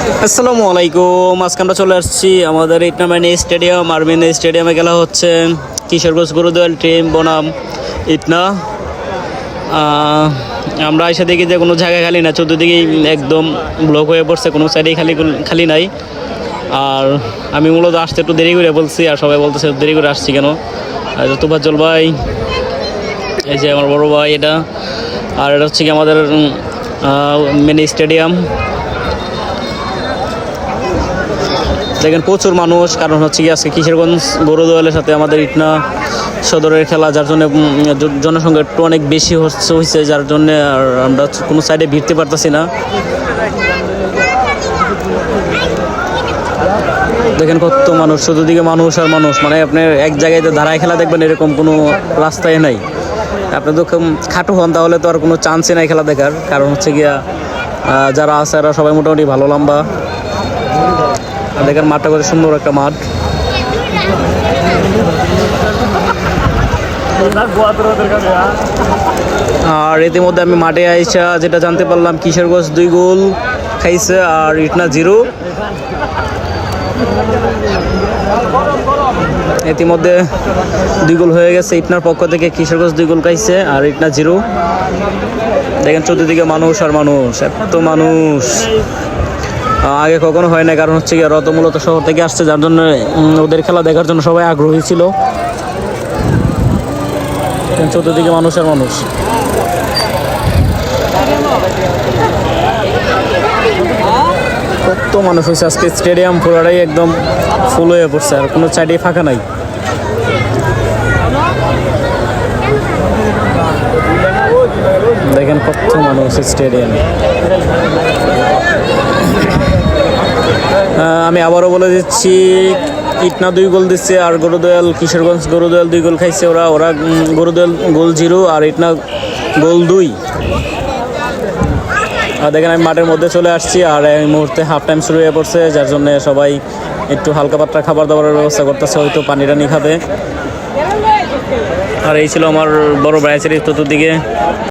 আসসালামু আলাইকুম। আজকে আমরা চলে আসছি আমাদের ইটনা মিনি স্টেডিয়াম। আর মিনি স্টেডিয়ামে খেলা হচ্ছে কিশোরগঞ্জ গরুদয়াল টিম বনাম ইটনা। আমরা এসে দেখি যে কোনো জায়গায় খালি না, চতুর্দিকেই একদম ব্লক হয়ে পড়ছে, কোনো সাইডেই খালি খালি নাই। আর আমি মূলত আসতে একটু দেরি করে বলছি, আর সবাই বলতেছে দেরি করে আসছি কেন। আর তোফাজ্জল ভাই, এই যে আমার বড় ভাই এটা, আর এটা হচ্ছে কি আমাদের মিনি স্টেডিয়াম। দেখেন প্রচুর মানুষ, কারণ হচ্ছে কি আজকে কিশোরগঞ্জ গরুদয়ালের সাথে আমাদের ইটনা সদরের খেলা, যার জন্য জনসংখ্যা একটু অনেক বেশি হয়েছে, যার জন্য আর আমরা কোনো সাইডে ভিড়তে পারতেছি না। দেখেন কত মানুষ, চতুর্দিকে মানুষ আর মানুষ, মানে আপনার এক জায়গায় দাঁড়ায় খেলা দেখবেন এরকম কোনো রাস্তায় নাই। আপনি তো খাটো হন তাহলে তো আর কোনো চান্সই নাই খেলা দেখার, কারণ হচ্ছে গিয়া যারা আছে এরা সবাই মোটামুটি ভালো লম্বা। আর দেখেন মাঠটা করে সুন্দর একটা মাঠ। আর ইতিমধ্যে আমি মাঠে আইসা যেটা জানতে পারলাম, কিশোরগঞ্জ 2 গোল খাইছে আর ইটনা 0। ইতিমধ্যে 2 গোল হয়ে গেছে ইটনার পক্ষ থেকে, কিশোরগঞ্জ 2 গোল খাইছে আর ইটনা 0। দেখেন চতুর্দিকে মানুষ আর মানুষ, এত মানুষ আগে কখনো হয় না, কারণ হচ্ছে কি ওরা তো মূলত শহর থেকে আসছে, যার জন্য ওদের খেলা দেখার জন্য সবাই আগ্রহী ছিল। চতুর্দিকে মানুষ আর মানুষ। কত মানুষ হয়েছে আজকে, স্টেডিয়াম পুরাটাই একদম ফুল হয়ে পড়ছে, আর কোনো সাইডে ফাঁকা নাই। দেখেন কত মানুষ স্টেডিয়ামে। আমি আবারও বলে দিচ্ছি, ইটনা 2 গোল দিচ্ছে আর কিশোরগঞ্জ গরুদয়াল 2 গোল খাইছে। ওরা গরুদয়াল গোল 0 আর ইটনা গোল 2। আর দেখেন আমি মাঠের মধ্যে চলে আসছি, আর এই মুহূর্তে হাফ টাইম শুরু হয়ে পড়ছে, যার জন্য সবাই একটু হালকা পাতলা খাবার দাবারের ব্যবস্থা করতেছে, হয়তো পানি টানি খাবে। আর এই ছিল আমার বড় ব্রাইসের চতুর্দিকে।